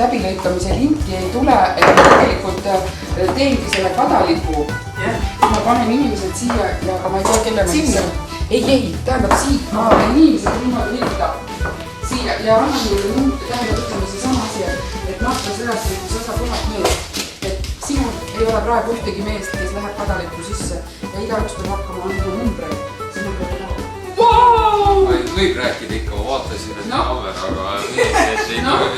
läbilõikamise linki ei tule, et ma tegelikult teengi selle kadalipu. Ma panen inimesed siia ja aga ma ei tea, kelle ma siis... Ei, tähendab siit, ma panen inimesed niimoodi hilda siia ja annan juurde tähendab ütleme see sama asi, et mahtas üles osa 1000 meest. Et sinul ei ole praegu ühtegi meest, kes läheb kadalipu sisse ja igaüks peab hakkama anda numbreid. Võib rääkida ikka, ma vaatasin kaamera, aga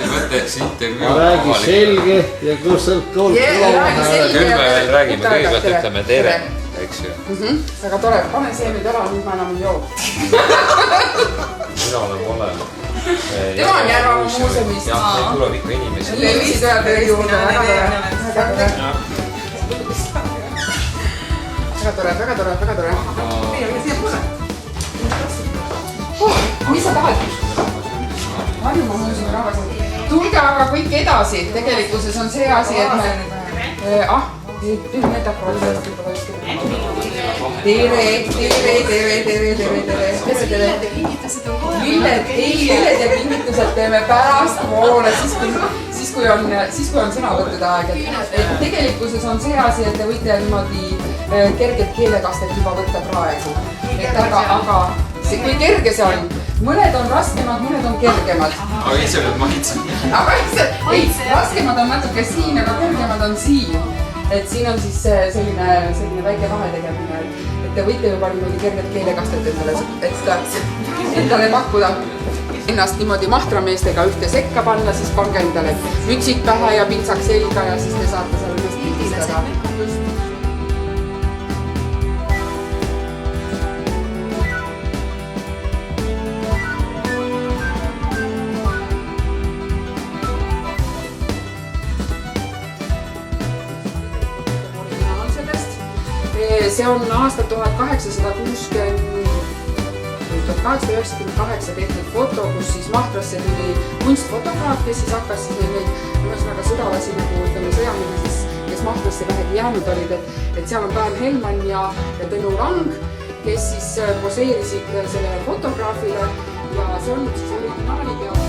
mõtleks intervjuu. Ma räägi selge ja kus on kool kulama. Küll me veel räägime, kõigepealt ütleme tere, eks ju. Väga tore, pane see nüüd ära, nüüd ma enam ei joo. Mina olen vale. Tema on järva muuseumist. Jah, meil tuleb ikka inimesi. Leevisid ühe töö juurde, väga tore. Mis sa tahad? Harjumaa muuseumi rahvas. Tulge aga kõik edasi. Tegelikkuses on see asi, et me... Need hakkavad juba võiskida. Tere. Lilled ja kingitused teeme pärast poole, siis kui on sõnavõttude aeg. Tegelikkuses on see asi, et te võite niimoodi kerget keelekastet juba võtta praegu. Aga kui kerge see on? Mõned on raskemad, mõned on kergemad. Aga ise nüüd maitsen. Raskemad on natuke siin, aga kergemad on siin. Et siin on siis selline väike vahe tegemine, et te võite juba niimoodi kerget keelekastet endale pakkuda. Ennast niimoodi mahtrameestega ühte sekka panna, siis pange endale mütsik pähe ja pintsak selga ja siis te saate seal ennast pildistada. See on aastal 1898 tehtud foto, kus siis Mahtrasse tuli kunstfotograaf, kes siis hakkas neid sõdalasi nagu sõjamises, kes Mahtrasse vähegi jäänud olid, et seal on Pärn Helman ja Tõnu Lang, kes siis poseerisid sellele fotograafile ja see on siis originaali peal.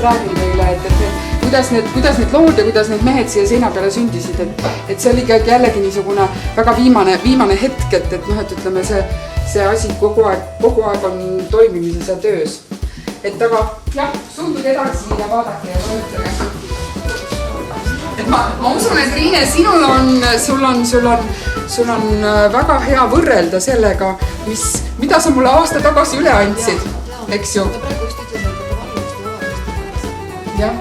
Räägin teile, kuidas need lood ja kuidas need mehed siia seina peale sündisid, et see oli jällegi niisugune väga viimane hetk, et ütleme see asi kogu aeg on toimimises ja töös. Et aga jah, suunduge edasi ja vaadake ja toetage. Et ma usun, et Riine, sul on väga hea võrrelda sellega, mida sa mulle aasta tagasi üle andsid, eks ju? Jah.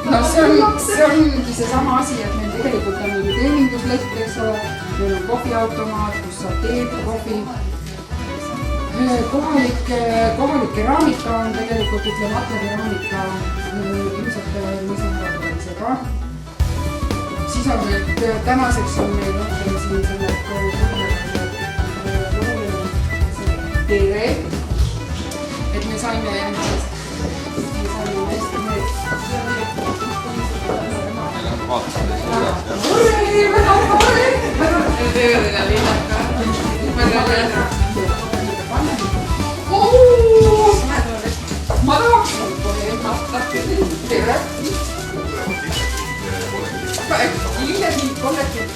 No see ongi see sama asi, et meil tegelikult on teenindusleht, eks ole, meil on kohviautomaat, kus saab teed, kohvi. Kohalik keraamika on tegelikult, ütleme, atlekeraamika ilmselt mõisandamisega. Siis on meil, tänaseks on meil siin selle tere, et me saime ma tahaksin tere. Lilleliit kollektiiv.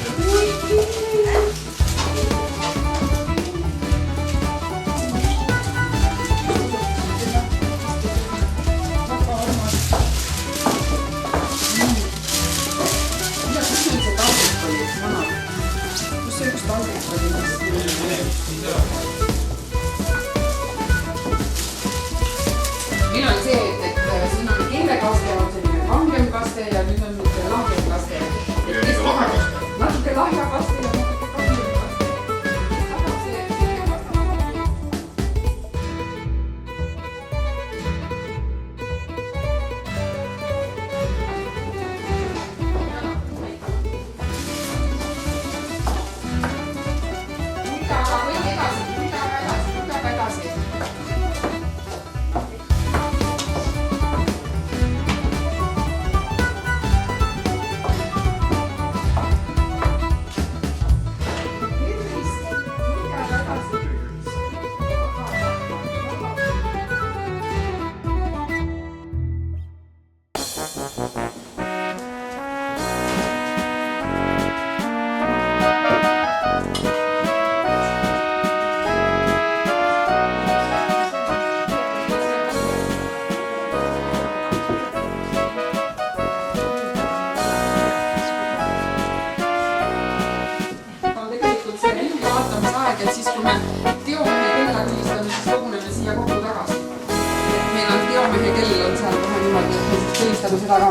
vaatame seda ka.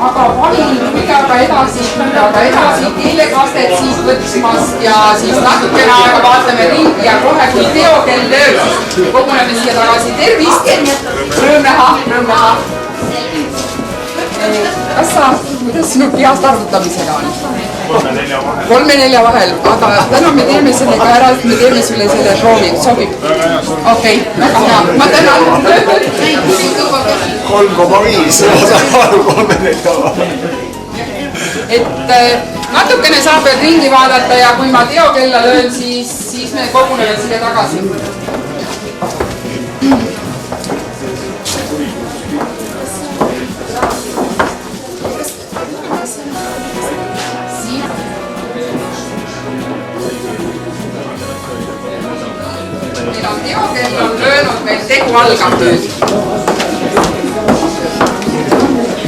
Aga panin midagi edasi, keelekastet siit võtmast ja siis natukene aega vaatame ringi ja kohe kui teokell lööb, koguneme siia tagasi. Tervist! Rõõm näha! Kas sa, kuidas sinu peast arvutamisega on? 3-4 vahel, aga täna me teeme sellega ära, et me teeme sulle selle proovi, sobib? Okei, väga hea, ma tänan. 3,5 et natukene saab veel ringi vaadata ja kui ma teokella löön, siis me koguneme siia tagasi. Meil on teokell on löönud, meil tegu algab nüüd.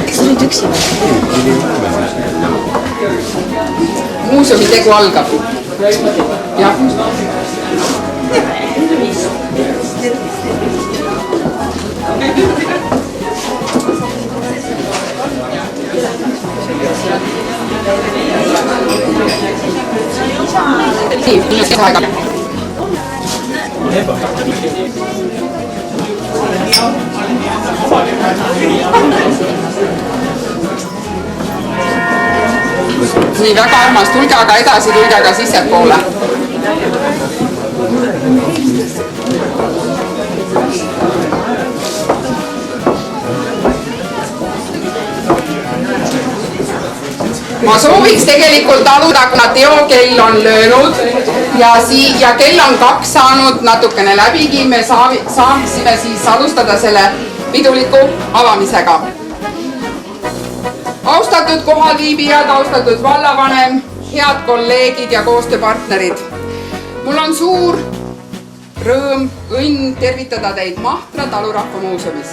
Kas sa nüüd üksi või? Muuseumi tegu algab. Jah. Nii, väga armas, tulge aga edasi, tulge aga sissepoole. Ma sooviks tegelikult aluda, kuna teokell on löönud ja kell on 2 saanud natukene läbigi, me saaksime siis alustada selle piduliku avamisega. Austatud kohalviibijad, austatud vallavanem, head kolleegid ja koostööpartnerid. Mul on suur rõõm, õnn tervitada teid Mahtra Talurahva Muuseumis.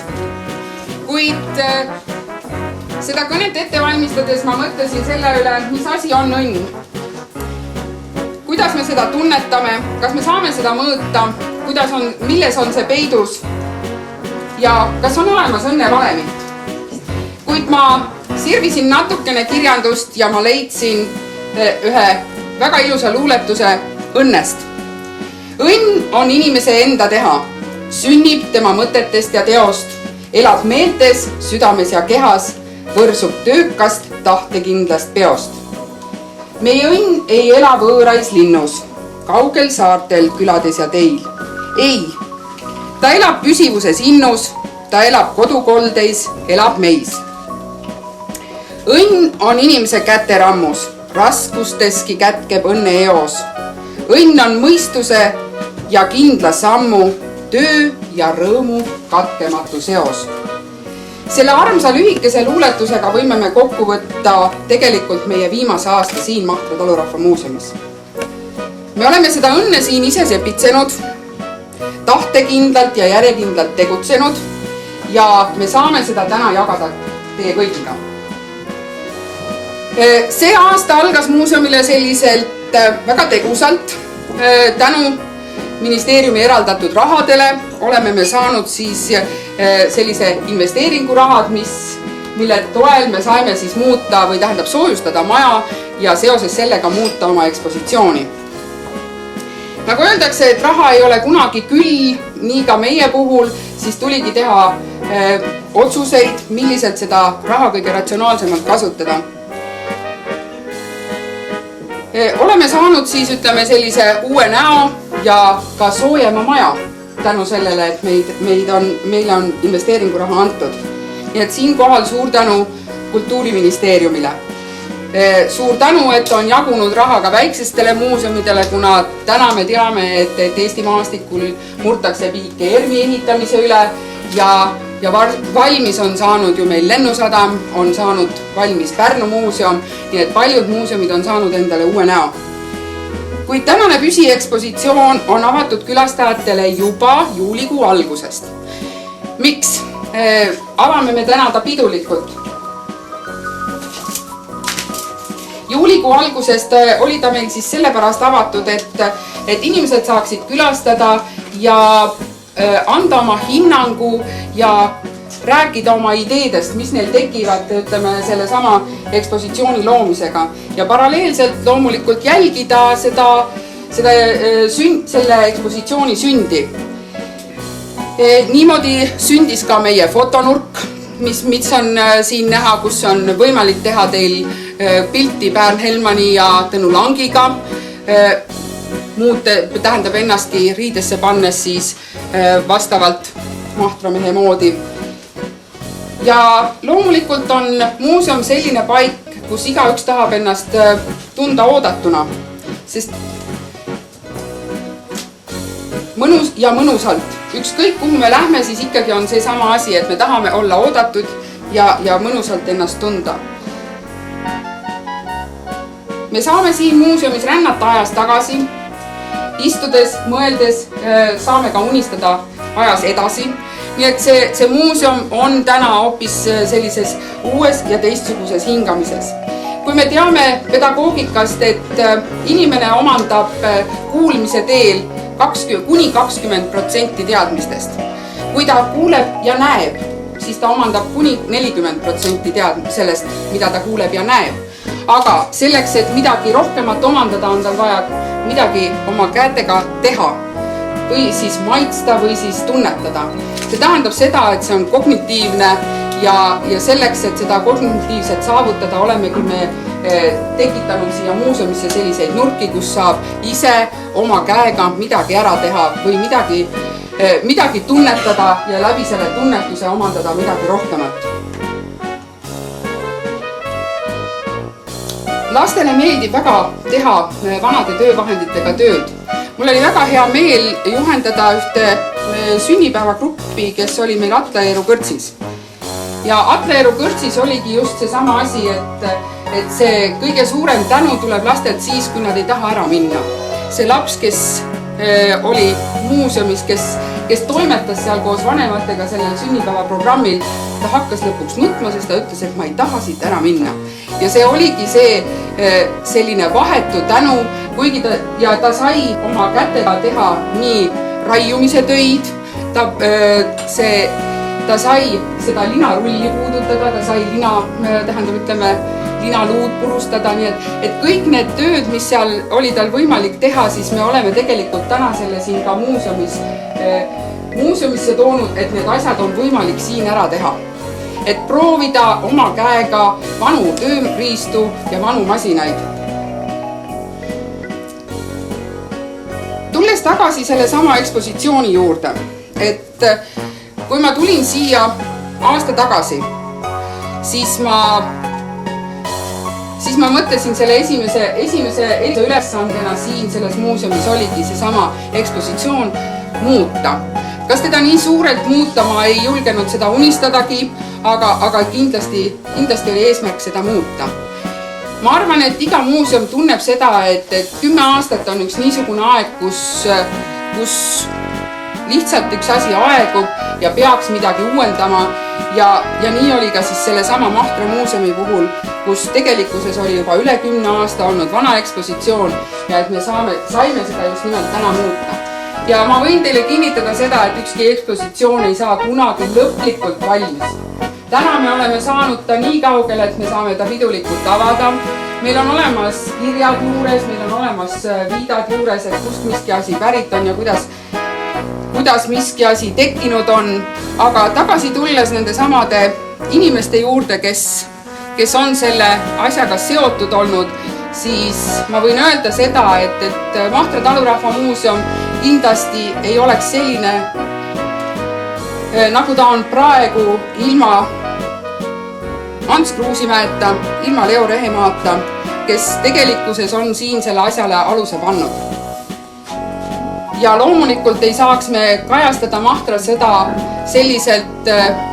Kuid seda kõnet ette valmistades ma mõtlesin selle üle, mis asi on õnn. Kuidas me seda tunnetame, kas me saame seda mõõta, milles on see peidus ja kas on olemas õnnevalemit. Kuid ma sirvisin natukene kirjandust ja ma leidsin ühe väga ilusa luuletuse õnnest. Õnn on inimese enda teha, sünnib tema mõtetest ja teost, elab meeltes, südames ja kehas, võrsub töökast, tahtekindlast peost. Meie õnn ei ela võõrais linnus, kaugel saartel, külades ja teil. Ei, ta elab püsivuses innus, ta elab kodukoldeis, elab meis. Õnn on inimese käterammus, raskusteski kätkeb õnne eos. Õnn on mõistuse ja kindla sammu, töö ja rõõmu katkematu seos. Selle armsa lühikese luuletusega võime me kokku võtta tegelikult meie viimase aasta siin Mahtra Talurahva Muuseumis. Me oleme seda õnne siin ise sepitsenud, tahtekindlalt ja järjekindlalt tegutsenud ja me saame seda täna jagada teie kõigiga. See aasta algas muuseumile selliselt väga tegusalt. Tänu ministeeriumi eraldatud rahadele oleme me saanud siis sellise investeeringurahad, mille toel me saime siis muuta või tähendab soojustada maja ja seoses sellega muuta oma ekspositsiooni. Nagu öeldakse, et raha ei ole kunagi küll, nii ka meie puhul, siis tuligi teha otsuseid, millised seda raha kõige ratsionaalsemalt kasutada. Oleme saanud siis, ütleme, sellise uue näo ja ka soojema maja tänu sellele, et meile on investeeringuraha antud. Nii et siinkohal suur tänu Kultuuriministeeriumile. Suur tänu, et on jagunud raha ka väiksestele muuseumidele, kuna täna me teame, et Eesti maastikul murtakse piike ERMi ehitamise üle ja valmis on saanud ju meil Lennusadam, on saanud valmis Pärnu muuseum, nii et paljud muuseumid on saanud endale uue näo. Kuid tänane püsiekspositsioon on avatud külastajatele juba juulikuu algusest. Miks? Avame me täna ta pidulikult. juulikuu algusest oli ta meil siis sellepärast avatud, et inimesed saaksid külastada ja anda oma hinnangu ja rääkida oma ideedest, mis neil tekivad, ütleme, selle sama ekspositsiooni loomisega ja paralleelselt loomulikult jälgida selle ekspositsiooni sündi. Niimoodi sündis ka meie fotonurk, mis on siin näha, kus on võimalik teha teil pilti Pärn Helmani ja Tõnu Langiga. Muud tähendab ennastki riidesse pannes siis vastavalt Mahtramehe moodi. Ja loomulikult on muuseum selline paik, kus igaüks tahab ennast tunda oodatuna, sest mõnus ja mõnusalt. Ükskõik kuhu me lähme, siis ikkagi on see sama asi, et me tahame olla oodatud ja mõnusalt ennast tunda. Me saame siin muuseumis rännata ajas tagasi, istudes, mõeldes, saame ka unistada ajas edasi. Nii et see muuseum on täna hoopis sellises uues ja teistsuguses hingamises. Kui me teame pedagoogikast, et inimene omandab kuulmise teel kuni 20% teadmistest. Kui ta kuuleb ja näeb, siis ta omandab kuni 40% sellest, mida ta kuuleb ja näeb. Aga selleks, et midagi rohkemat omandada, on tal vaja midagi oma kätega teha või siis maitsta või siis tunnetada. See tähendab seda, et see on kognitiivne ja selleks, et seda kognitiivset saavutada, olemegi me tekitanud siia muuseumisse selliseid nurki, kus saab ise oma käega midagi ära teha või midagi tunnetada ja läbi selle tunnetuse omandada midagi rohkemat. Lastele meeldib väga teha vanade töövahenditega tööd. Mul oli väga hea meel juhendada ühte sünnipäevagruppi, kes oli meil Atlaeeru kõrtsis. Ja Atlaeeru kõrtsis oligi just see sama asi, et see kõige suurem tänu tuleb lastelt siis, kui nad ei taha ära minna. See laps, kes oli muuseumis, kes toimetas seal koos vanematega sellel sünnipäevaprogrammil, ta hakkas lõpuks nutma, sest ta ütles, et ma ei taha siit ära minna. Ja see oligi selline vahetu tänu, kuigi ta sai oma kätega teha nii raiumise töid, ta sai seda linarulli puudutada, ta sai linaluud purustada, nii et kõik need tööd, mis seal oli tal võimalik teha, siis me oleme tegelikult täna selle siin ka muuseumisse toonud, et need asjad on võimalik siin ära teha. Et proovida oma käega vanu tööriistu ja vanu masinaid. Tulles tagasi selle sama ekspositsiooni juurde, et kui ma tulin siia aasta tagasi, siis ma mõtlesin selle esimese ülesandena siin selles muuseumis oligi see sama ekspositsioon muuta. Kas teda nii suurelt muuta, ma ei julgenud seda unistadagi, aga kindlasti oli eesmärk seda muuta. Ma arvan, et iga muuseum tunneb seda, et 10 aastat on üks niisugune aeg, kus lihtsalt üks asi aegub ja peaks midagi uuendama ja nii oli ka siis selle sama Mahtra muuseumi puhul, kus tegelikkuses oli juba üle 10 aasta olnud vana ekspositsioon ja et me saime seda just nimelt täna muuta. Ja ma võin teile kinnitada seda, et ükski ekspositsioon ei saa kunagi lõplikult valmis. Täna me oleme saanud ta nii kaugele, et me saame ta pidulikult avada. Meil on olemas kirjad juures, meil on olemas viidad juures, et kust miski asi pärit on ja kuidas miski asi tekkinud on. Aga tagasi tulles nende samade inimeste juurde, kes on selle asjaga seotud olnud, siis ma võin öelda seda, et Mahtra talurahva muuseum kindlasti ei oleks selline, nagu ta on praegu ilma Ants Kruusimäeta, ilma Leo Rehemaata, kes tegelikkuses on siin selle asjale aluse pannud. Ja loomulikult ei saaks me kajastada Mahtra seda selliselt,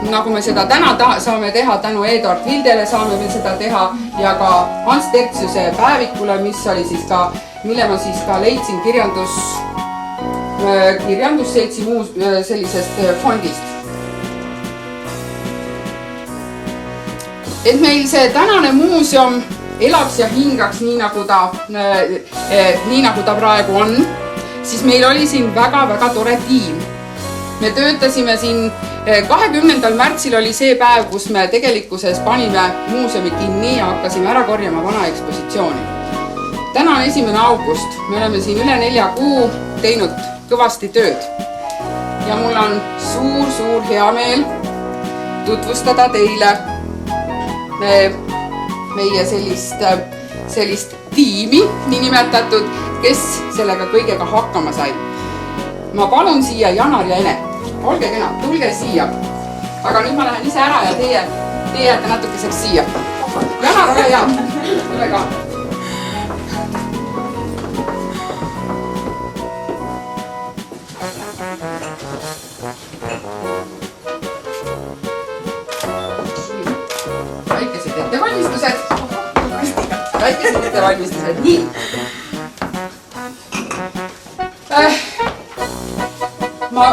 nagu me seda täna saame teha, tänu Eduard Vildele saame me seda teha ja ka Hans Tertsiuse päevikule, mille ma siis ka leidsin kirjandusseltsi sellisest fondist. Et meil see tänane muuseum elaks ja hingaks nii nagu ta praegu on, siis meil oli siin väga-väga tore tiim. Me töötasime siin 20. märtsil oli see päev, kus me tegelikkuses panime muuseumi kinni ja hakkasime ära korjama vana ekspositsiooni. Täna on 1. august, me oleme siin üle 4 kuu teinud kõvasti tööd. Ja mul on suur hea meel tutvustada teile meie sellist tiimi, nii nimetatud, kes sellega kõigega hakkama sai. Ma palun siia Janar ja Ene. Olge kena, tulge siia. Aga nüüd ma lähen ise ära ja teie jääte natukeseks siia. Janar, ole hea. Tule ka. Väikesed ettevalmistused. Nii.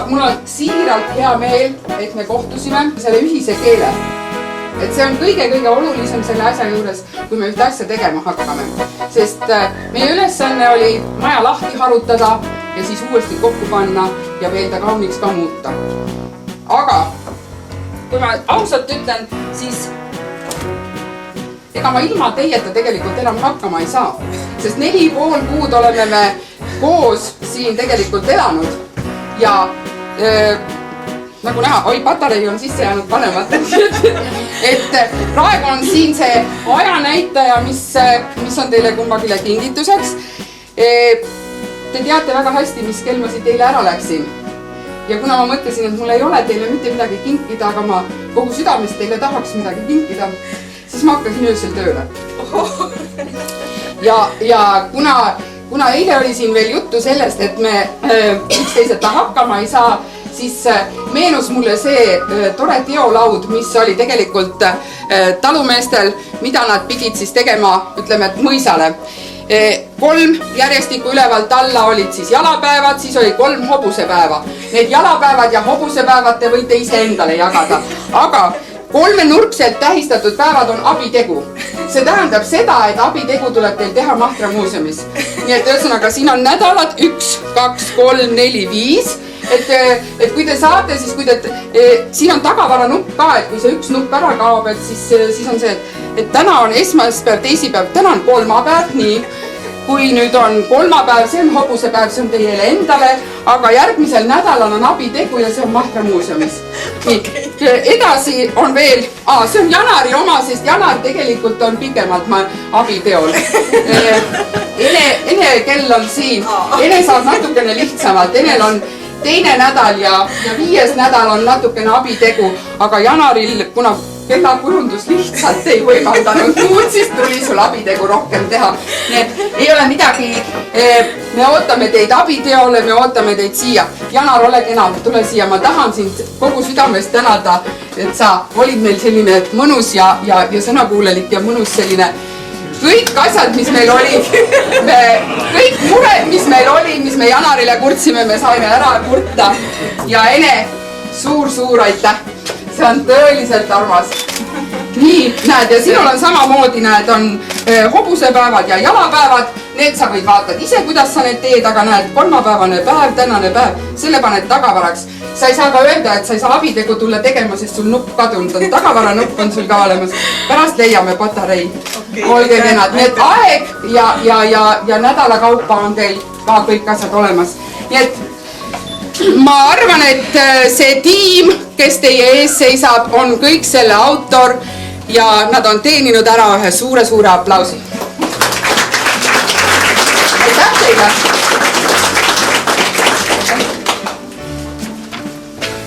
Mul on siiralt hea meel, et me kohtusime selle ühise keele. Et see on kõige olulisem selle asja juures, kui me ühte asja tegema hakkame. Sest meie ülesanne oli maja lahti harutada ja siis uuesti kokku panna ja veel ta kauniks ka muuta. Aga kui ma ausalt ütlen, siis ega ma ilma teieta tegelikult enam hakkama ei saa. Sest 4,5 kuud oleme me koos siin tegelikult elanud. Ja nagu näha, patarei on sisse jäänud panemata. Et praegu on siin see ajanäitaja, mis on teile kumbagile kingituseks. Te teate väga hästi, mis kell ma siit teile ära läksin. Ja kuna ma mõtlesin, et mul ei ole teile mitte midagi kinkida, aga ma kogu südamest teile tahaks midagi kinkida, siis ma hakkasin öösel tööle. Ja kuna eile oli siin veel juttu sellest, et me üksteiseta hakkama ei saa, siis meenus mulle see tore teolaud, mis oli tegelikult talumeestel, mida nad pidid siis tegema, ütleme, et mõisale. 3 järjestikku ülevalt alla olid siis jalapäevad, siis oli 3 hobusepäeva. Need jalapäevad ja hobusepäevad te võite ise endale jagada, aga 3-nurkselt tähistatud päevad on abitegu. See tähendab seda, et abitegu tuleb teil teha Mahtra muuseumis. Nii et ühesõnaga, siin on nädalad 1, 2, 3, 4, 5. Et kui te saate, siis kui siin on tagavara nupp ka, et kui see üks nupp ära kaob, et siis on see, et täna on esmaspäev, teisipäev, täna on kolmapäev, nii. Kui nüüd on kolmapäev, see on hobusepäev, see on teile endale, aga järgmisel nädalal on abitegu ja see on Mahtra muuseumis. Edasi on veel, see on Janari oma, sest Janar tegelikult on pikemalt abiteol. Ene kell on siin, Ene saab natukene lihtsamalt, Enel on 2. nädal ja 5. nädal on natukene abitegu, aga Janaril, kuna kellakujundus lihtsalt ei võimaldanud muud, siis tuli sul abitegu rohkem teha. Nii et ei ole midagi, me ootame teid abiteole, me ootame teid siia. Janar, ole kena, tule siia, ma tahan sind kogu südamest tänada, et sa olid meil selline mõnus ja sõnakuulelik ja mõnus selline kõik asjad, mis meil olid, kõik mured, mis meil oli, mis me Janarile kurtsime, me saime ära kurta. Ja Ene, suur aitäh! See on tõeliselt armas. Nii, näed, ja sinul on samamoodi, näed, on hobusepäevad ja jalapäevad. Need sa võid vaatad ise, kuidas sa need teed, aga näed, kolmapäevane päev, tänane päev, selle paned tagavaraks. Sa ei saa ka öelda, et sa ei saa abitegu tulla tegema, sest sul nupp kadunud on. Tagavara nupp on sul ka olemas. Pärast leiame patarei. Olge kenad. Need aeg ja nädala kaupa on teil ka kõik asjad olemas. Nii et ma arvan, et see tiim, kes teie ees seisab, on kõik selle autor ja nad on teeninud ära ühe suure aplausi. Aitäh teile!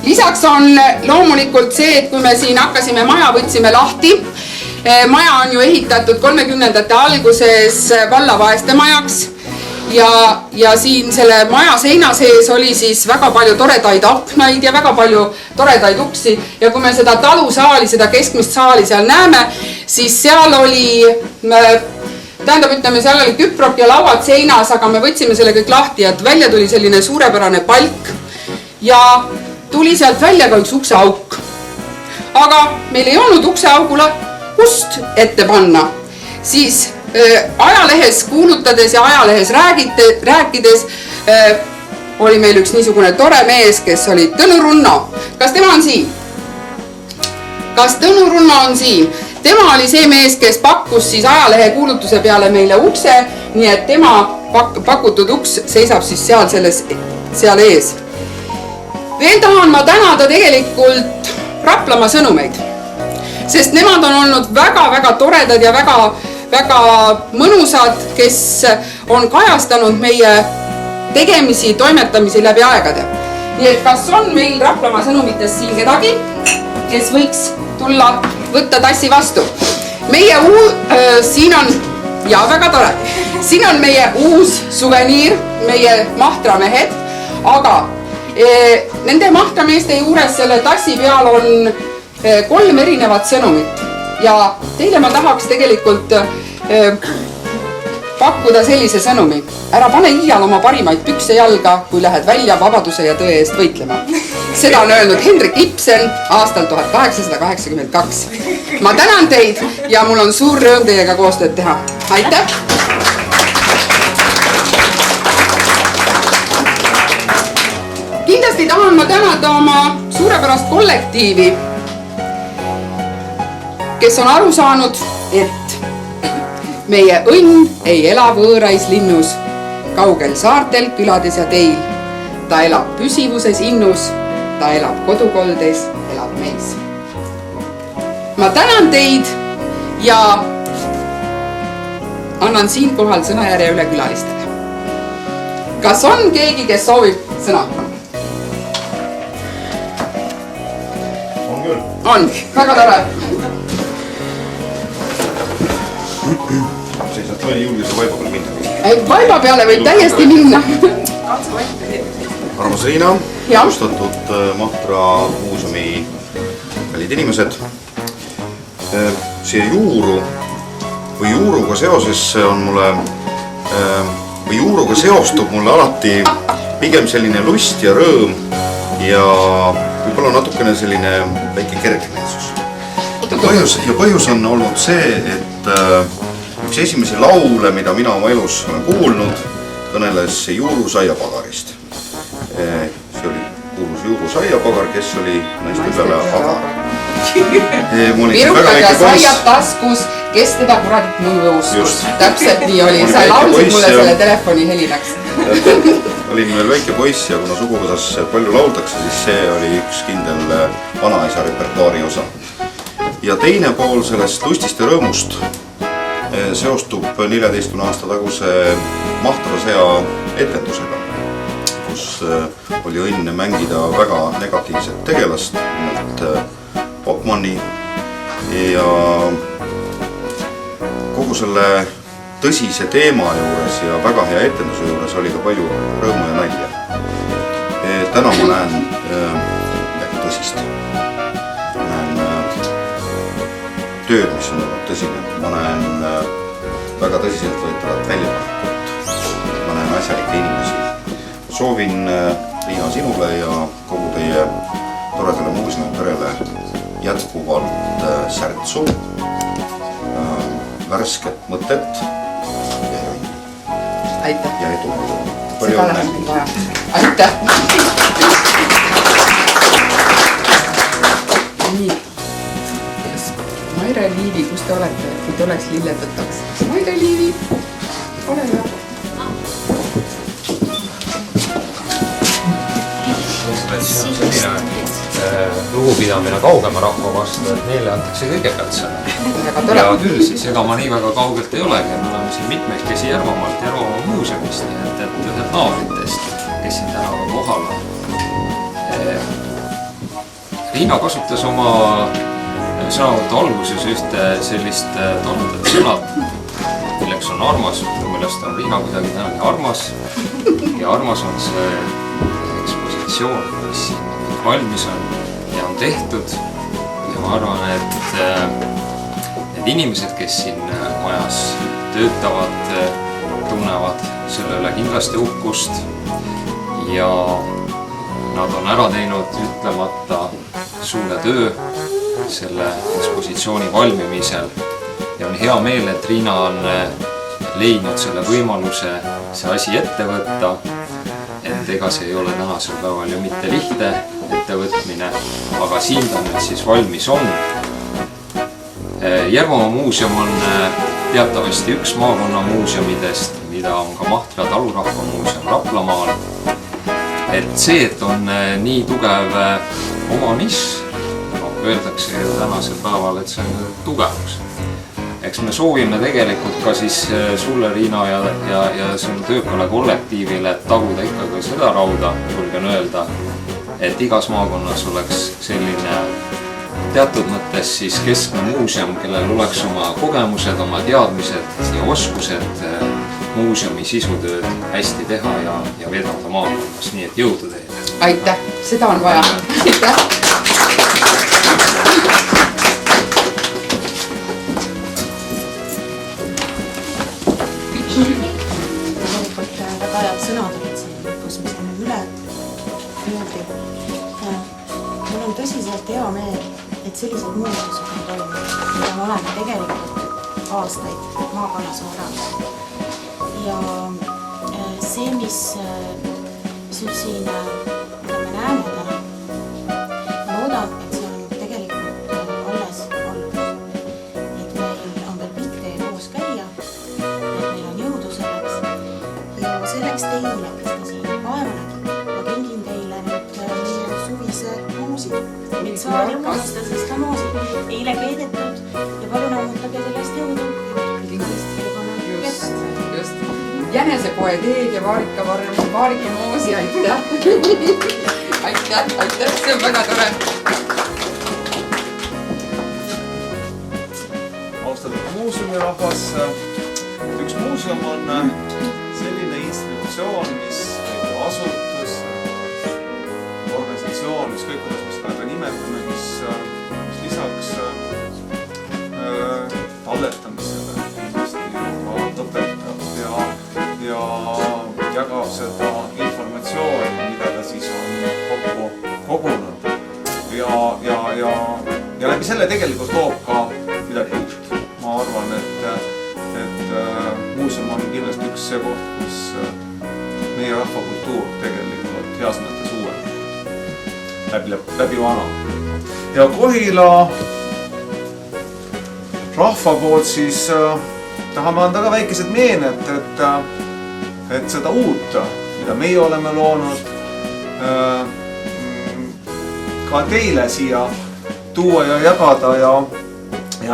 Lisaks on loomulikult see, et kui me siin hakkasime maja, võtsime lahti. Maja on ju ehitatud 30. alguses vallavaeste majaks. Ja siin selle maja seina sees oli siis väga palju toredaid aknaid ja väga palju toredaid uksi. Ja kui me seda talusaali, seda keskmist saali seal näeme, siis seal oli, seal oli küprok ja lauad seinas, aga me võtsime selle kõik lahti, et välja tuli selline suurepärane palk ja tuli sealt välja ka üks ukseauk. Aga meil ei olnud ukseaugule kust ette panna. siis ajalehes kuulutades ja ajalehes rääkides oli meil üks niisugune tore mees, kes oli Tõnu Runno. Kas tema on siin? Kas Tõnu Runno on siin? Tema oli see mees, kes pakkus siis ajalehe kuulutuse peale meile ukse, nii et tema pakutud uks seisab siis seal ees. Veel tahan ma tänada tegelikult Raplamaa sõnumeid, sest nemad on olnud väga-väga toredad ja väga mõnusad, kes on kajastanud meie tegemisi, toimetamisi läbi aegade. Nii et kas on meil Raplamaa sõnumitest siin kedagi, kes võiks tulla võtta tassi vastu? Meie siin on, ja väga tore, siin on meie uus suveniir, meie mahtramehed, aga nende mahtrameeste juures selle tassi peal on 3 erinevat sõnumit ja teile ma tahaks tegelikult pakkuda sellise sõnumi. Ära pane iial oma parimaid pükse jalga, kui lähed välja vabaduse ja tõe eest võitlema. Seda on öelnud Henrik Ibsen aastal 1882. Ma tänan teid ja mul on suur rõõm teiega koostööd teha. Aitäh! Kindlasti tahan ma tänada oma suurepärast kollektiivi, kes on aru saanud, et meie õnn ei ela võõrais linnus, kaugel saartel, külades ja teil. Ta elab püsivuses innus, ta elab kodukoldes, elab meis. Ma tänan teid ja annan siinkohal sõnajärje üle külalistele. Kas on keegi, kes soovib sõna? On, väga tore. Seisad või julguse vaiba peale minna? Vaiba peale võib täiesti minna. Armas Riina, austatud Mahtra muuseumi kallid inimesed. Siia juuru või juuruga seoses on mulle, või juuruga seostub mulle alati pigem selline lust ja rõõm ja võib-olla natukene selline väike kergmeelsus. Ja põhjus on olnud see, et üks esimesi laule, mida mina oma elus olen kuulnud, kõneles juurusaiapagarist. See oli kuulus juurusaiapagar, kes oli naiste peale agar. Virukad ja saiad taskus, kes teda kuradit mõju uskus. Täpselt nii oli. Sa laulsid mulle selle telefoni helinaks. Olin veel väike poiss ja kuna suguvõsas palju lauldakse, siis see oli üks kindel vanaisa repertuaari osa. Ja teine pool sellest lustist ja rõõmust seostub 14 aasta taguse Mahtrasea etendusega, kus oli õnne mängida väga negatiivset tegelast, nimelt Bachmanni, ja kogu selle tõsise teema juures ja väga hea etenduse juures oli ka palju rõõmu ja nalja. Täna ma näen midagi tõsist. Näen tööd, mis on olnud tõsine. Ma näen väga tõsiselt võetavat väljapanekut. Ma näen asjalikke inimesi. Soovin Riina sinule ja kogu teie toredale muuseumi perele jätkuvalt särtsu, värsket mõtet ja jonni. Aitäh. Ja edu. Seda läheb vaja. Aitäh. Nii. Maire Liivi, kus te olete, kui te oleks lilletutaks? Maire Liivi, ole hea. Lugupidamine kaugema rahva vastu, et neile antakse kõigepealt sõna. Ja küll siis, ega ma nii väga kaugelt ei olegi, me oleme siin mitmekesi Järvamaalt Järvamaa muuseumist, et ühed naabritest, kes siin tänava kohal on. Riina kasutas oma sõnavõtu alguses ühte sellist tolmutat sõna, milleks on armas, millest on Riina kuidagi tänagi armas. Ja armas on see ekspositsioon, mis siin valmis on ja on tehtud. Ja ma arvan, et need inimesed, kes siin majas töötavad, tunnevad selle üle kindlasti uhkust ja nad on ära teinud ütlemata suure töö selle ekspositsiooni valmimisel ja on hea meel, et Riina on leidnud selle võimaluse see asi ette võtta. Et ega see ei ole tänasel päeval ju mitte lihtne ettevõtmine, aga siin ta nüüd siis valmis on. Järvamaa muuseum on teatavasti üks maakonna muuseumidest, mida on ka Mahtra talurahva muuseum Raplamaal. Et see, et on nii tugev oma nišš, öeldakse ju tänasel päeval, et see on tugevus. Eks me soovime tegelikult ka siis sulle, Riina, ja sinu töökale kollektiivile taguda ikkagi seda rauda, julgen öelda, et igas maakonnas oleks selline teatud mõttes siis keskne muuseum, kellel oleks oma kogemused, oma teadmised ja oskused muuseumi sisutööd hästi teha ja vedada maakonnas, nii et jõudu teile! Aitäh, seda on vaja! Aitäh! Tegelikult väga head sõnad olid siin, kus me saime üle. Mul on tõsiselt hea meel, et sellised muutused on toimunud, mida me oleme tegelikult aastaid maakonnas oodanud. Ja see, mis siin, mida me näeme täna, ma loodan, et see on tegelikult alles algus. Et meil on veel pikk tee koos käia, et meil on jõudu selleks. Ja selleks teile, kes te siin vaeva nägite, ma kingin teile nüüd meie suvise muusi. Mind saa rikastada siis ka moosi. Eile keedetud ja palun ammutage sellest jõudu. Just. Jänesepoe teed ja vaarika moosi, aitäh! Aitäh, see on väga tore! Austatud muuseumirahvas, üks muuseum on selline institutsioon, mis asutus, organisatsioon, mis kõik, kuidas me seda ka nimetame, mis lisaks talletamisele inimesti õpetab ja jagab seda informatsiooni, mida ta siis on kokku kogunud. Ja läbi selle tegelikult loob ka midagi uut. Ma arvan, et muuseum on kindlasti üks see koht, kus meie rahvakultuur tegelikult heas mõttes uueneb läbi vana. Ja Kohila rahva poolt siis tahame anda ka väikesed meened, et seda uut, mida meie oleme loonud, ka teile siia tuua ja jagada ja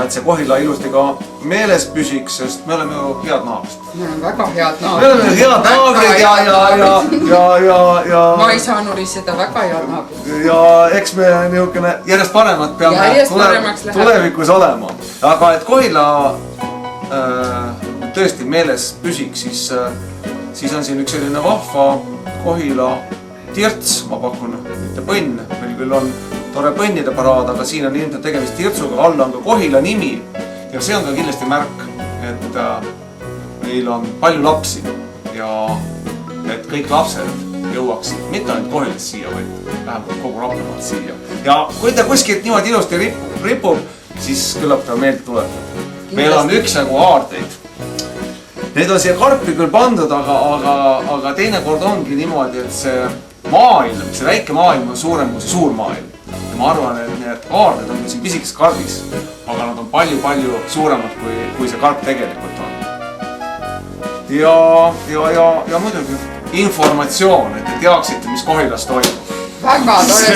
et see Kohila ilusti ka meeles püsiks, sest me oleme ju head naabrid. Me oleme väga head naabrid. Me oleme head naabrid ja Ma ei saanud seda väga head naabrid. Ja eks me niisugune järjest paremat peame tulevikus olema. Aga et Kohila tõesti meeles püsiks, siis on siin üks selline vahva Kohila tirts, ma pakun, mitte põnn, meil küll on tore põnnide paraad, aga siin on ilmselt tegemist tirtsuga, all on ka Kohila nimi ja see on ka kindlasti märk, et meil on palju lapsi ja et kõik lapsed jõuaksid mitte ainult Kohilast siia, vaid vähemalt kogu Raplamaalt siia. Ja kui ta kuskilt niimoodi ilusti ripub, siis küllap ta meelde tuleb. Meil on üksjagu aardeid. Need on siia karpi küll pandud, aga teinekord ongi niimoodi, et see maailm, see väike maailm on suurem kui see suur maailm. Ja ma arvan, et need aarded on siin pisikes karbis, aga nad on palju-palju suuremad, kui see karp tegelikult on. Ja muidugi informatsioon, et te teaksite, mis Kohilas toimub. Väga tore,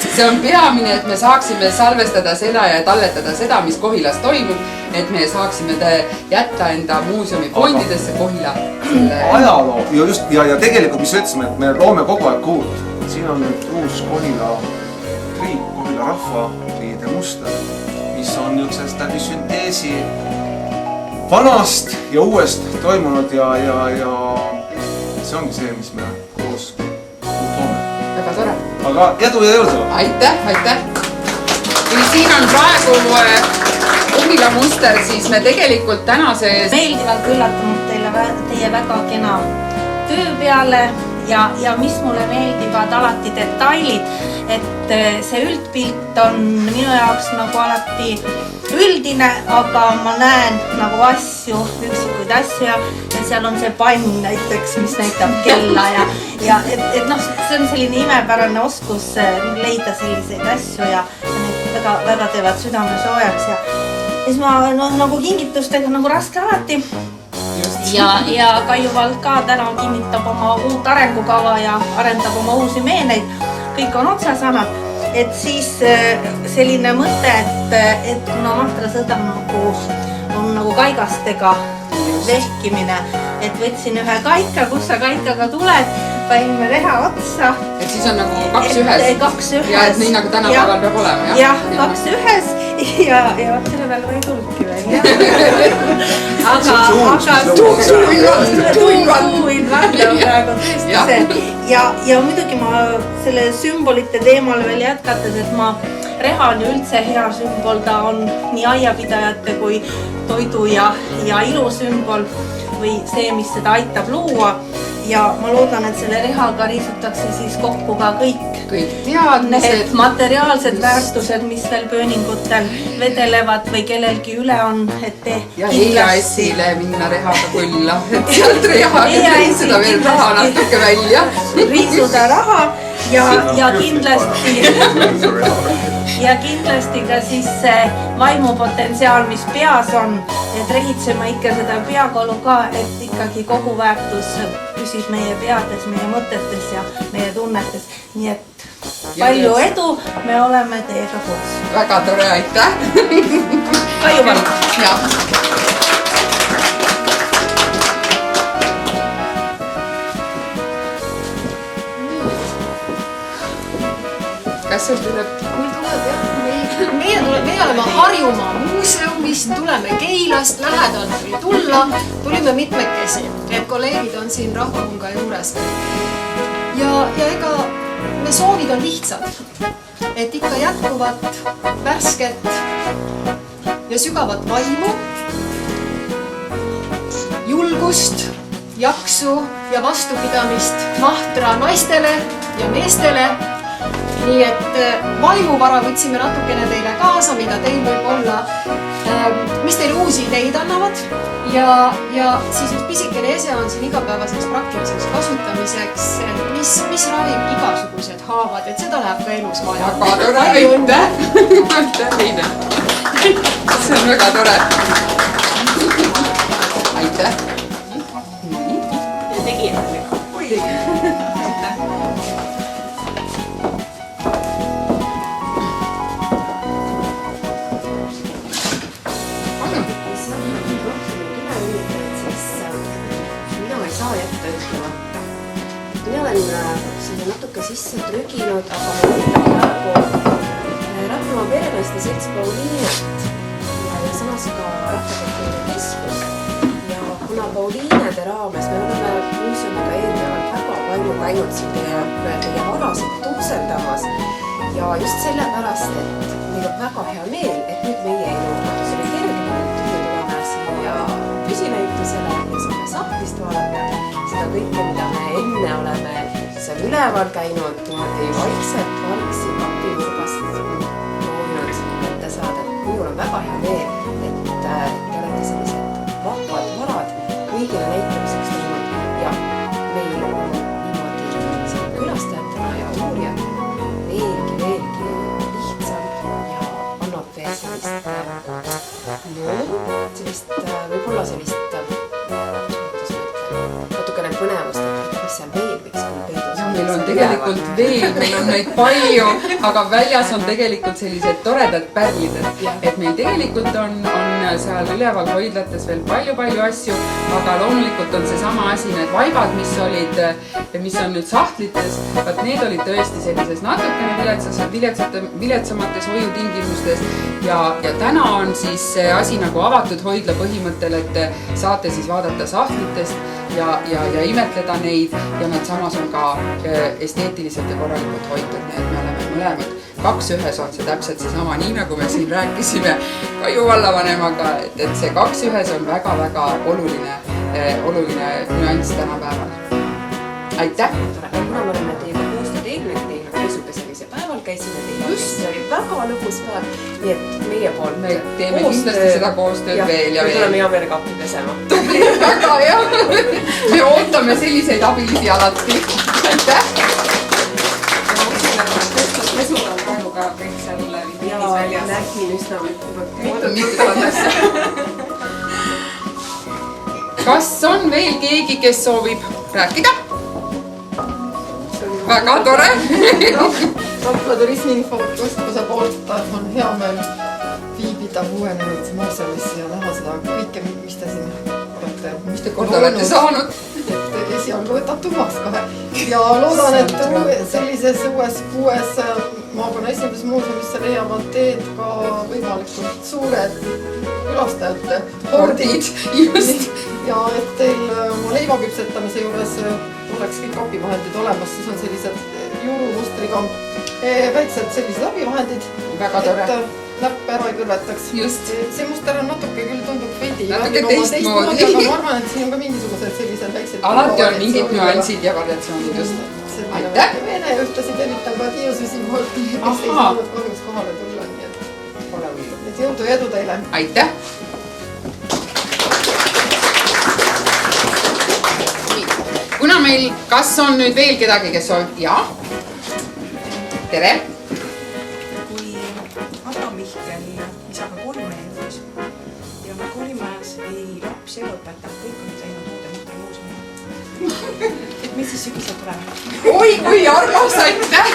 see on peamine, et me saaksime salvestada seda ja talletada seda, mis Kohilas toimub, et me saaksime jätta enda muuseumi fondidesse Kohila. Ajaloo ja tegelikult, mis ütlesime, et me loome kogu aeg uut. Siin on nüüd uus Kohila triip, Kohila rahvariide muster, mis on niisugusest läbi sünteesi vanast ja uuest toimunud ja see ongi see, mis me koos toome. Väga tore. Aga edu ja jõudu! Aitäh! Kui siin on praegu Kohila muster, siis me tegelikult tänases meeldivalt üllatunud teie väga kena töö peale ja mis mulle meeldivad alati detailid, et et see üldpilt on minu jaoks nagu alati üldine, aga ma näen nagu asju, üksikuid asju ja seal on see pann näiteks, mis näitab kella ja et noh, see on selline imepärane oskus leida selliseid asju ja need väga teevad südame soojaks ja siis ma nagu kingitustega nagu raske alati. Ja Kaiu Vald ka täna kinnitab oma uut arengukava ja arendab oma uusi meeneid. Kõik on otsasana. Et siis selline mõte, et kuna Mahtrasõda on nagu kaigastega vehkimine, et võtsin ühe kaika, kus sa kaikaga tuled, panime reha otsa. Et siis on nagu 2 ühes. 2 ühes. Ja et nii nagu tänapäeval peab olema, jah? Jah, 2 ühes ja selle peale ei tulnudki veel, jah. Aga tuuin välja praegu tõesti see. Ja muidugi ma selle sümbolite teemal veel jätkates, et ma reha on ju üldse hea sümbol, ta on nii aiapidajate kui toidu ja ilu sümbol või see, mis seda aitab luua. Ja ma loodan, et selle rehaga riisutakse siis kokku ka kõik teadmised, materiaalsed väärtused, mis veel pööningutel vedelevad või kellelgi üle on, et te ja EAS-ile minna rehaga külla, et sealt rehaga riisuda veel raha natuke välja. Riisuda raha ja kindlasti ka siis see vaimupotentsiaal, mis peas on, et rehitsema ikka seda peakolu ka, et ikkagi kogu väärtus püsib meie peades, meie mõtetes ja meie tunnetes. Nii et palju edu, me oleme teiega koos. Väga tore, aitäh! Kaiu Vald! Kas sul tuleb? Mul tuleb jah. Meie oleme Harjumaa muuseumist, tuleme Keilast, lähedalt oli tulla, tulime mitmekesi, et kolleegid on siin Rahvahunga juures. Ja ega me soovid on lihtsad, et ikka jätkuvat, värsket ja sügavat vaimu, julgust, jaksu ja vastupidamist Mahtra naistele ja meestele. Nii et vaimuvara võtsime natukene teile kaasa, mida teil võib olla, mis teile uusi ideid annavad ja siis üks pisikene ese on siin igapäevaseks praktiliseks kasutamiseks, mis ravib igasugused haavad, et seda läheb ka elus vaja. Väga tore, aitäh! Aitäh teile! See on väga tore! Aitäh! Ja tegijatega. Mina olen sinna natuke sisse trüginud, aga ma võtan praegu Raplamaa perenaiste selts Pauliinet ja samas ka Rahvakultuuri Keskus. Ja kuna Pauliinede raames me oleme muuseumiga eelnevalt väga palju käinud siin teie varasid tutseldamas ja just sellepärast, et meil on väga hea meel, et nüüd meie elu selle kergemalt me tuleme siia püsinäitusele ja saame sahtlist vaadata seda kõike, mida me enne oleme seal üleval käinud, niimoodi vaikselt valgsi kapinurgast proovinud ette saada. Minul on väga hea meel, et te olete sellised vahvad varad kõigile näitamiseks tulnud ja meil on niimoodi külastajatena ja uurijatena veelgi lihtsam ja annab veel sellist võib-olla sellist natukene põnevust, et mis seal veel võiks küll peidus. Meil on tegelikult veel, meil on neid palju, aga väljas on tegelikult sellised toredad pärlid, et meil tegelikult on seal üleval hoidlates veel palju asju, aga loomulikult on see sama asi, need vaibad, mis on nüüd sahtlites, vaat need olid tõesti sellises natukene viletsamates hoiutingimustes ja täna on siis see asi nagu avatud hoidla põhimõttel, et saate siis vaadata sahtlitest ja imetleda neid ja nad samas on ka esteetiliselt ja korralikult hoitud, nii et me oleme mõlemad 2 ühes on see täpselt seesama, nii nagu me siin rääkisime Kaiu vallavanemaga, et see 2 ühes on väga oluline nüanss tänapäeval. Aitäh! Kuna me oleme teiega koostööd eelnenud, teile kõisuke sellise päeval käisime teie. See oli väga lõbus päev. Nii et meie poolt me teeme kindlasti seda koostööd veel ja veel. veel. Tuleme hea meelega appi pesema. Väga hea. Me ootame selliseid abilisi alati. Aitäh! Pesul on praegu ka kõik seal viitis väljas. Nägin üsna Kas on veel keegi, kes soovib rääkida? Väga tore! Rapla turismiinfokeskuse poolt on hea meel viibida uuenenud muuseumis ja näha seda kõike, mis te siin olete. Mis te korda olete saanud? Et esialgu võtab tuhmaks kohe. Ja loodan, et sellises uues maakonna esindusmuuseumisse leiavad teed ka võimalikult suured külastajate hordid. Just. Ja et teil oma leivaküpsetamise juures oleks kõik abivahendid olemas, siis on sellised juurumustriga väiksed sellised abivahendid. Väga tore. Et näppe ära ei kõrvetaks. Just. See muster on natuke küll tundub veidi. Natuke teistmoodi. Aga ma arvan, et siin on ka mingisugused sellised väiksed. Alati on mingid nüansid ja variatsioonid just. Aitäh! Vene ja ühtasi tervitan ka Tiiususi poolt, kes ei saanud kahjuks kohale tulla. Nii et jõudu ja edu teile! Aitäh! Kuna meil, kas on nüüd veel kedagi, kes soovib? Jaa? Tere! Kui Ada Mihkel isaga kolme juures ja me kolimajas ei lapsi ega õpetajad, kõik on teinud uude Muhtri muuseumi. Et mis siis sügisel tuleme? Oi, kui armas! Aitäh!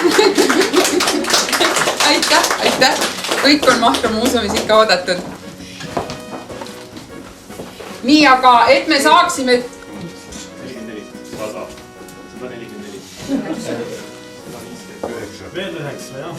Aitäh! Kõik on Mahtra muuseumis ikka oodatud. Nii, aga et me saaksime... 144. Veel 9, jah.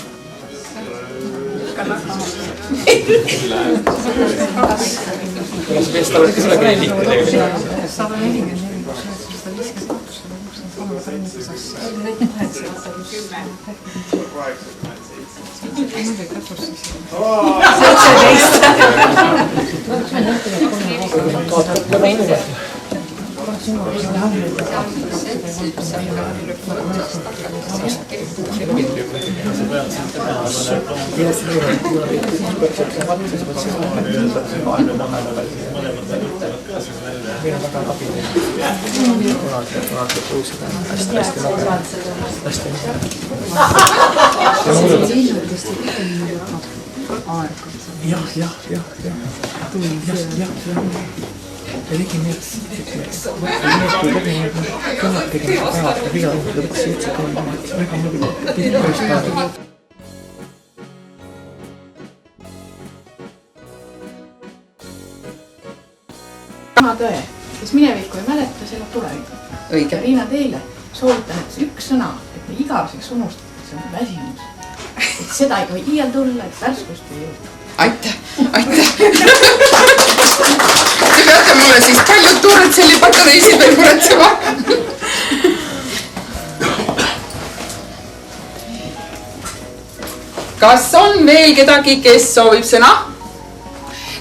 Tõe, kes minevikku ei mäleta, see elab tulevikku. Õige. Riina, teile soovitan, et see üks sõna, et te igaveseks unustate, see on väsimus. Et seda ei tohi iial tulla, et värskust ei jõuda. Aitäh! Te peate mulle siis paljud tuured selle patareisid veel muretsema. Kas on veel kedagi, kes soovib sõna?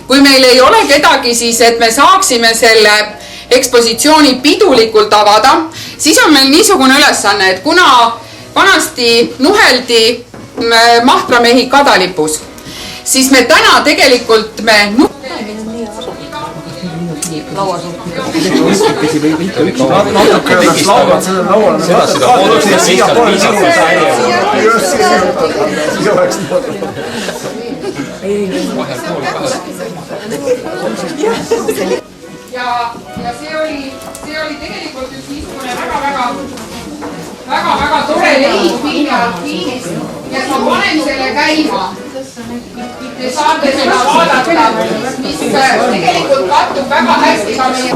Kui meil ei ole kedagi, siis et me saaksime selle ekspositsiooni pidulikult avada, siis on meil niisugune ülesanne, et kuna vanasti nuheldi mahtramehi kadalipus, siis me täna tegelikult ja see oli tegelikult üks niisugune väga tore leid filmialkiinist ja ma panen selle käima. Te saate seda vaadata, mis tegelikult kattub väga hästi ka meie...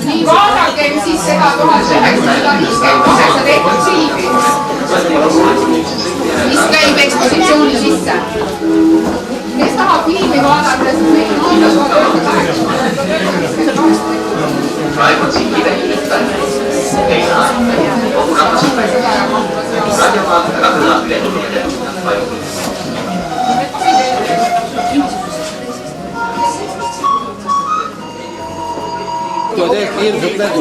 Nii vaadakem siis seda 1958 tehtud filmi, mis käib ekspositsiooni sisse. Kes tahab filmi vaadata, siis meil on aasta 1958. Praegu on siin kive kivitada. Teine aeg. Kogu rahvas on radiomaalt väga kõlab üle inimene. hirmsat nägu.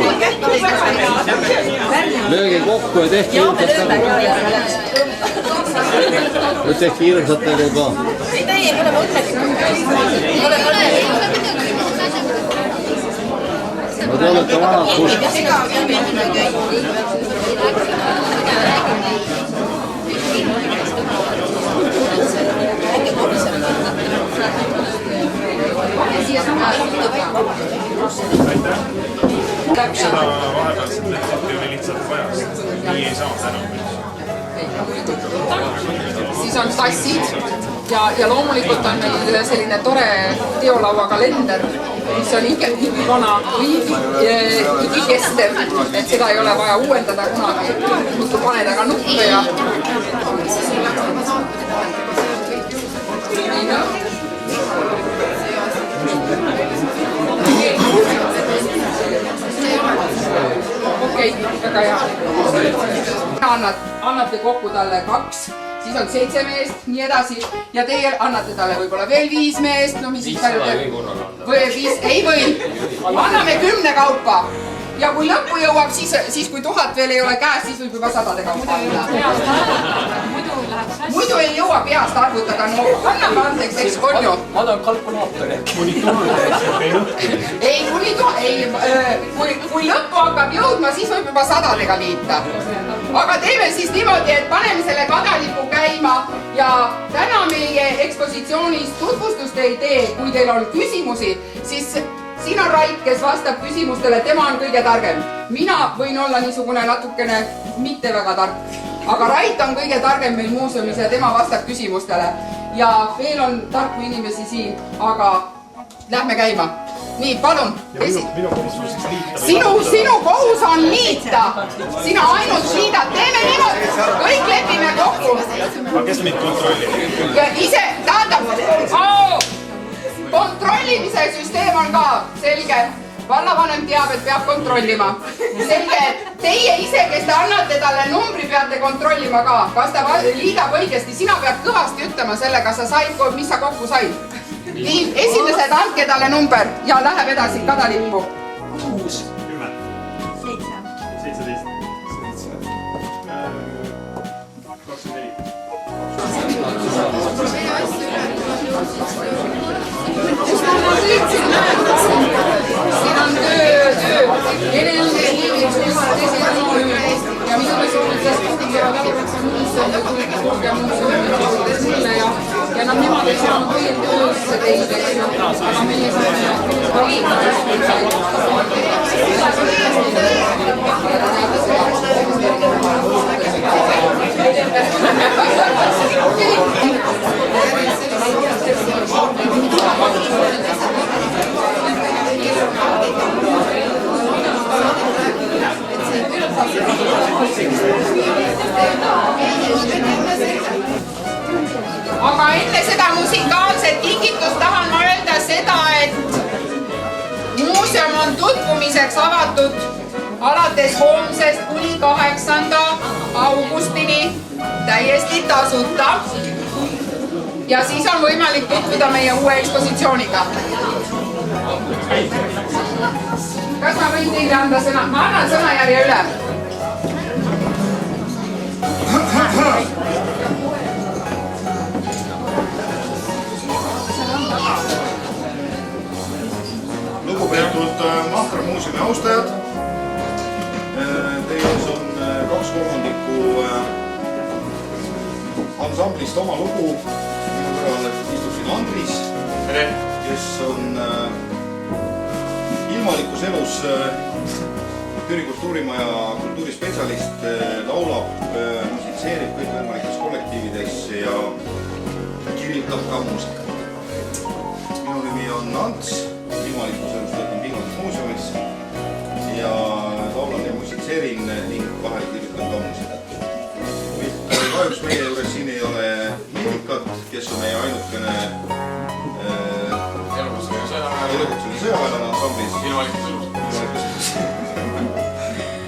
Lööge kokku ja tehke hirmsat nägu. Nüüd tehke hirmsat nägu ka. Ei, me oleme õnnelikud. No te olete vanad kust. Seda vahepealset meetrit me lihtsalt vajaks. Nii ei saa täna. Siis on tassid ja loomulikult on meil selline tore teolauakalender, mis on igivana igikestev, et seda ei ole vaja uuendada kunagi, muidu pane taga nuppe ja okei, väga hea. Annate kokku talle 2, siis on 7 meest, nii edasi ja teie annate talle võib-olla veel 5 meest, no mis siis palju teeb? Või 5, ei või, anname 10 kaupa ja kui lõppu jõuab, siis kui 1000 veel ei ole käes, siis võib juba 100 kaupa anda. Muidu ei jõua peast arvutada, no anname andeks, eks on ju? Ma tahan kalkulaatori. Ei, kui lõppu hakkab jõudma, siis võib juba 100 liita. Aga teeme siis niimoodi, et paneme selle kadalipu käima ja täna meie ekspositsioonis tutvustust ei tee. Kui teil on küsimusi, siis siin on Rait, kes vastab küsimustele, tema on kõige targem. Mina võin olla niisugune natukene mitte väga tark, aga Rait on kõige targem meil muuseumis ja tema vastab küsimustele. Ja veel on tarku inimesi siin, aga lähme käima. Nii, palun. Sinu kohus on liita. Sina ainult liidad. Teeme niimoodi. Kõik lepime kokku. Aga kes meid kontrollib? Ja ise, tähendab, kontrollimise süsteem on ka selge. Vallavanem teab, et peab kontrollima. Selge, et teie ise, kes te annate talle numbri, peate kontrollima ka. Kas ta liidab õigesti? Sina pead kõvasti ütlema selle, kas sa said, mis sa kokku said. Nii, esimesed andke talle number ja läheb edasi kadalippu. 6, 10, 17, 24. Siin on töö. Ja minu ja nemad ei saanud veel töösse teid, aga meie aga enne seda musikaalset kingitust tahan ma öelda seda, et muuseum on tutvumiseks avatud alates homsest kuni 8. augustini täiesti tasuta. Ja siis on võimalik tutvuda meie uue ekspositsiooniga. Kas ma võin teile anda sõna? Ma annan sõnajärje üle. Lugupeetud Mahtra muuseumi austajad, teie ees on 2/3 ansamblist Oma lugu. Minu kõrval istub siin Andris, kes on ilmalikus elus Türi kultuurimaja kultuurispetsialist, laulab, musitseerib kõikvõimalikes kollektiivides ja kirjutab ka muusikat. Minu nimi on Ants. Ilmalikus elus töötan Viimandis muuseumis ja laulan ja musitseerin ning vahel kirjutan ka muusikat. Kahjuks meie juures siin ei ole Mirikat, kes on meie ainukene elukutseline sõjaväelane ansamblis. Ilmalikus elus.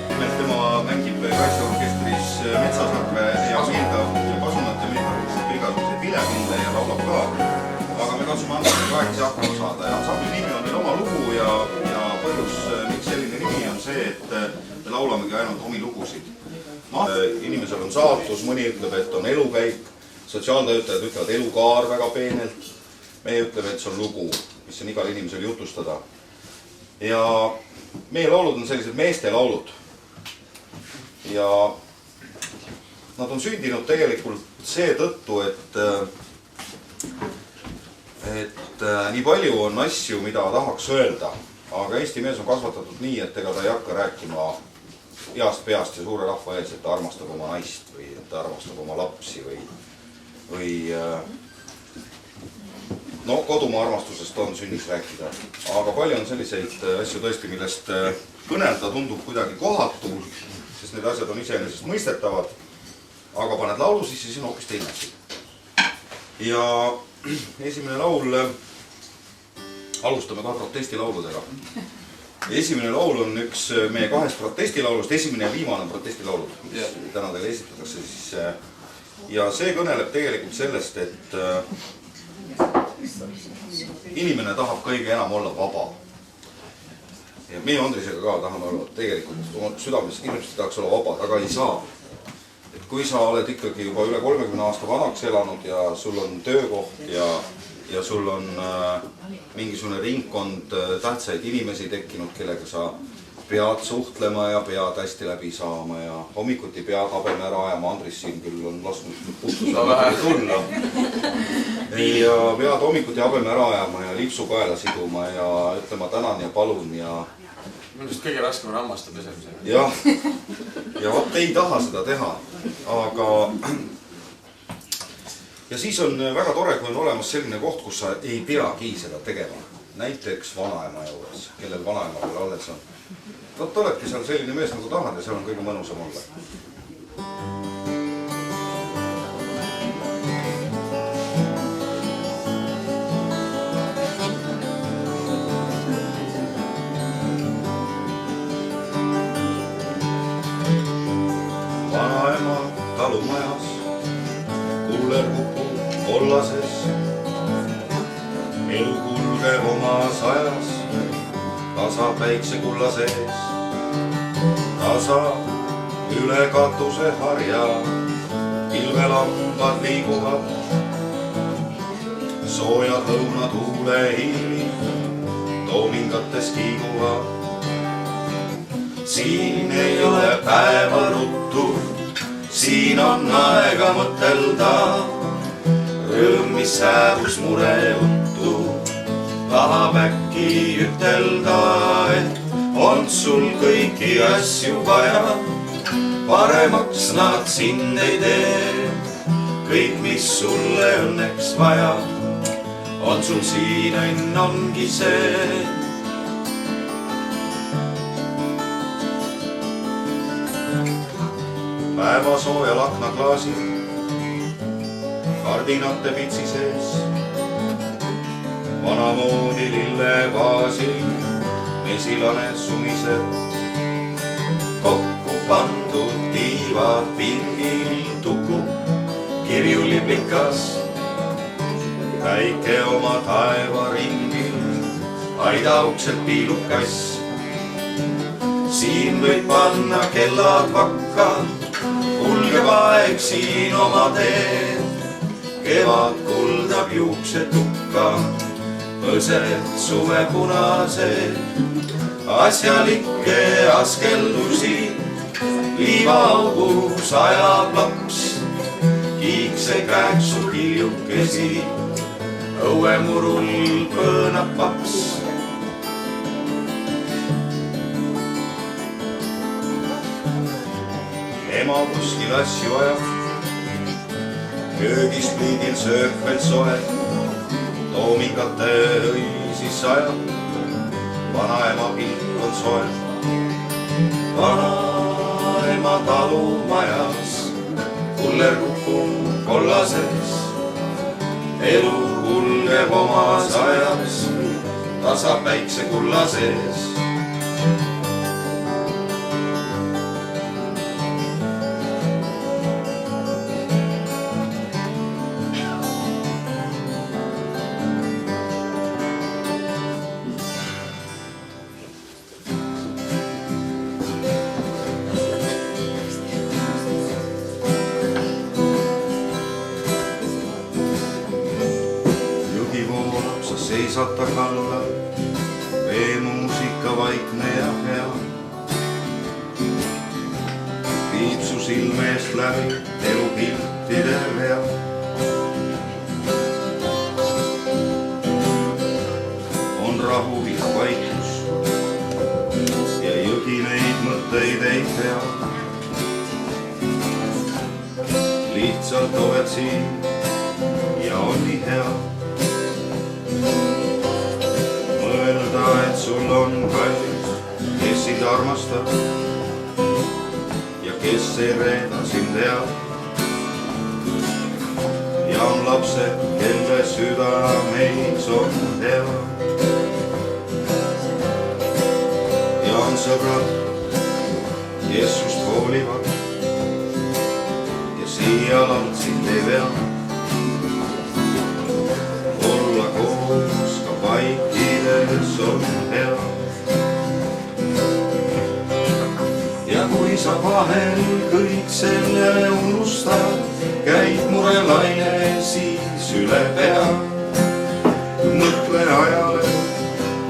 Nimelt tema mängib kaitseorkestris Metsasarve ja Miildav ja Pasunat ja Miildav igasuguse vilepille ja laulab ka. Aga me katsume ansambli kahekesi hakkama saada ja ansambli nimi on meil Oma lugu ja põhjus, miks selline nimi see, et me laulamegi ainult omi lugusid. Inimesel on saatus, mõni ütleb, et on elukäik, sotsiaaltöötajad ütlevad elukaar väga peenelt, meie ütleb, et see on lugu, mis on igal inimesel jutustada. Ja meie laulud on sellised meestelaulud. Ja nad on sündinud tegelikult seetõttu, et nii palju on asju, mida tahaks öelda, aga Eesti mees on kasvatatud nii, et ega ta ei hakka rääkima heast peast ja suure rahva ees, et ta armastab oma naist või et ta armastab oma lapsi või no kodumaa armastusest on sünnis rääkida, aga palju on selliseid asju tõesti, millest kõnelda tundub kuidagi kohatu, sest need asjad on iseenesest mõistetavad, aga paned laulu sisse, siis on hoopis teine asi. Ja esimene laul, alustame ka protestilauludega. Esimene laul on üks meie 2 protestilaulust, esimene ja viimane on protestilaulud, mis täna teile esitatakse siis. Ja see kõneleb tegelikult sellest, et inimene tahab kõige enam olla vaba. Ja meie Andrisega ka tahame olla tegelikult südames inimesed tahaks olla vabad, aga ei saa. Et kui sa oled ikkagi juba üle 30 aasta vanaks elanud ja sul on töökoht ja sul on mingisugune ringkond tähtsaid inimesi tekkinud, kellega sa pead suhtlema ja pead hästi läbi saama ja hommikuti pead habeme ära ajama, Andris siin küll on lasknud puhtusele tulla. Ja pead hommikuti habeme ära ajama ja lipsu kaela siduma ja ütlema tänan ja palun ja minu just kõige raskem on hammaste pesemisega. Ja vot ei taha seda teha, aga ja siis on väga tore, kui on olemas selline koht, kus sa ei peagi seda tegema. Näiteks vanaema juures, kellel vanaema veel alles on. Vot oledki seal selline mees nagu tahad ja seal on kõige mõnusam olla. Vanaema talumajas, kuller kukub kollases, elu kulgeb omas ajas, tasa päikse kulla sees, tasa üle katuse harja, ilvelambad liiguvad, soojad lõunatuule ilmid, toomingates kiiguvad. Siin ei ole päeva ruttu, siin on aega mõtelda, rõõm, mis hääbus mure juttu, tahab äkki ütelda, et on sul kõiki asju vaja, paremaks nad sind ei tee, kõik, mis sulle õnneks vaja, on sul siin õnn ongi see. Päevasooja laknaklaasi, kardinate pitsi sees, vanamoodi lillevaasil, mesilane sumiseb, kokku pandud tiivad pingil tukub, kirjuliplikas, päike oma taevaringil, aidaukselt piilub kass. Siin võib panna kellad vakka, kulgeb aeg siin oma teed, kevad kuldab juuksed tukka, põsed suve punased, asjalikke askeldusi, liivaaugus ajab laps, kiikse kääksub hiljukesi, õuemurul põõnab paps. Ema kuskil asju ajab, köögis pliidil söök veel soe, toomingate õisis ajab, vanaema pilk on soe. Vanaema talumajas, kuller kukub kollases, elu kulgeb omas ajas, tasa päikse kulla sees. mõisata kallal, veemuusika vaikne ja hea. Viib su silme eest läbi elupiltide rea. On rahu ja vaikus ja jõgi neid mõtteid ei tea. Lihtsalt oled siin ja on nii hea mõelda, et sul on kallis, kes sind armastab ja kes ei reeda sind teab. Ja on lapsed, kelle südameis on hea. Ja on sõbrad, kes sust hoolivad ja siialalt sind ei vea. Olla koos ka vaikides on hea. Ja kui sa vahel kõik selle unustad, käid murelaine siis üle pea. Mõtle ajale,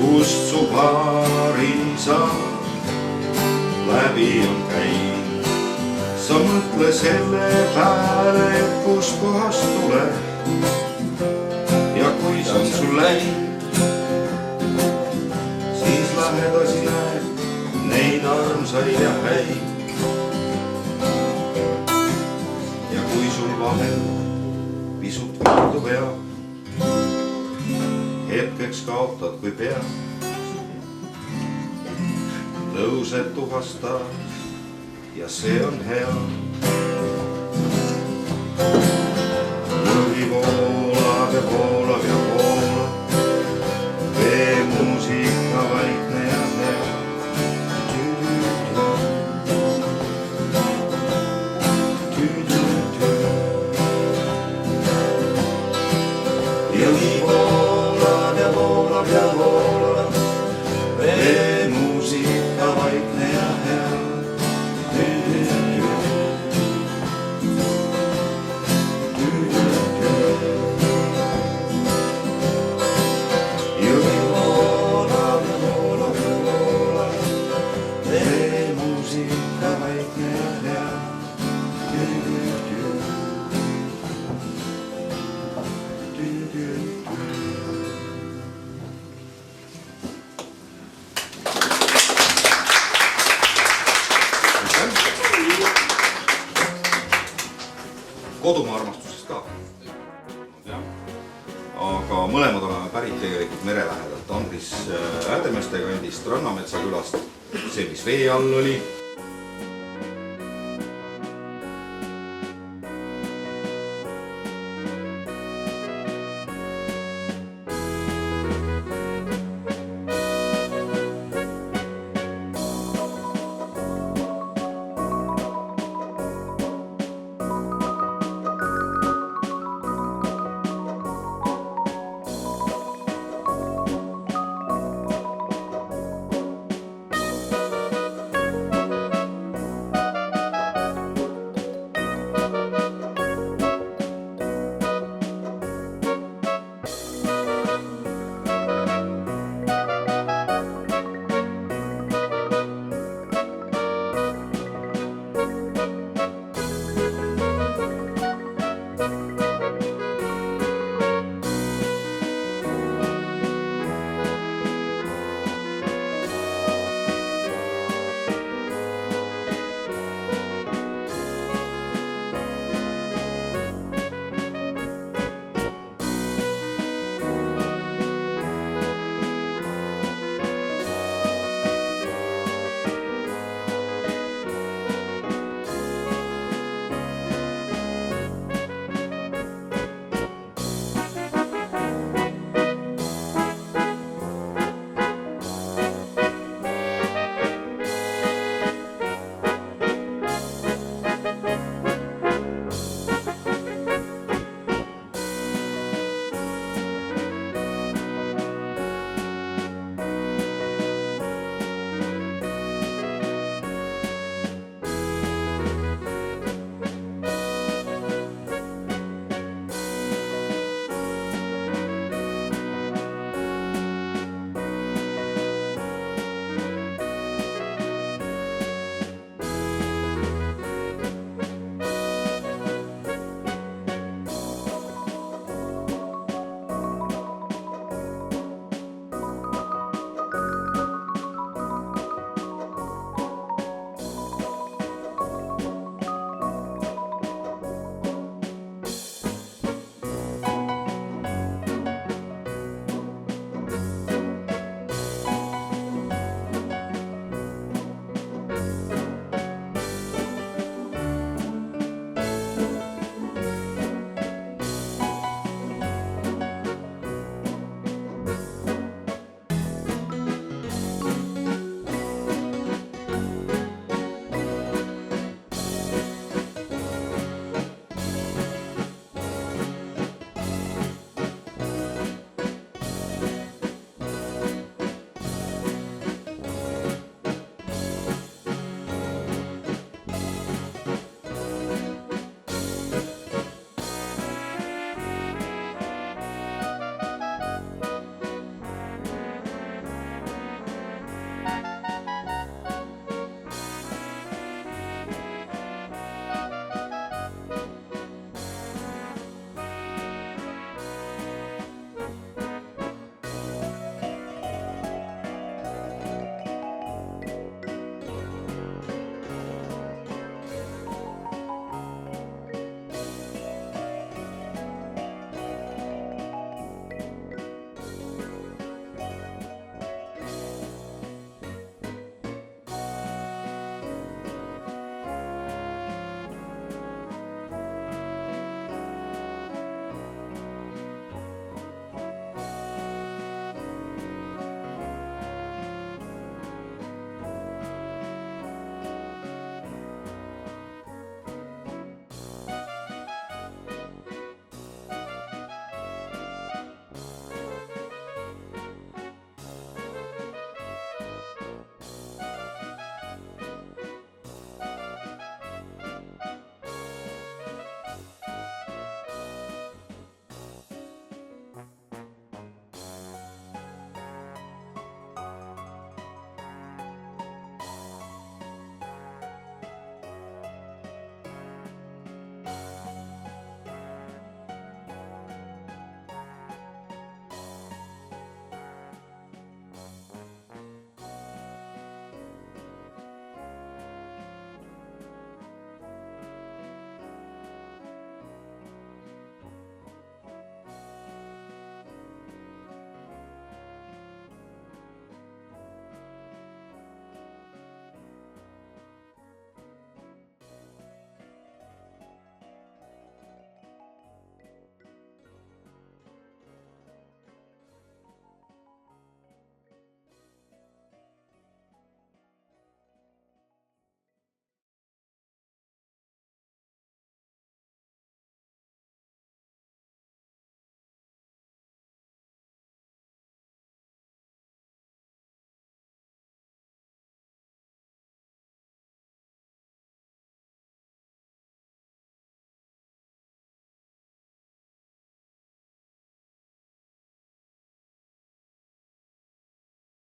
kust su paari saab läbi on käinud. Sa mõtle selle pääle, kust kohast tuleb. Ja kui see on sul läinud, siis lähedasi näed neid armsaid ja häid. Ja kui sul vahel pisut vildu peab, hetkeks kaotad kui pea. Tõused tuhastas ja see on hea. Jõgi voolab ja voolab ja voolab, veemuusika vaikne ja hea. Jõgi voolab ja voolab ja voolab, veemuusika vaikne ja hea. Kodumaa armastusest ka. Aga mõlemad oleme pärit tegelikult mere lähedalt. Andris Häädemeeste kandist Rannametsa külast, see mis vee all oli.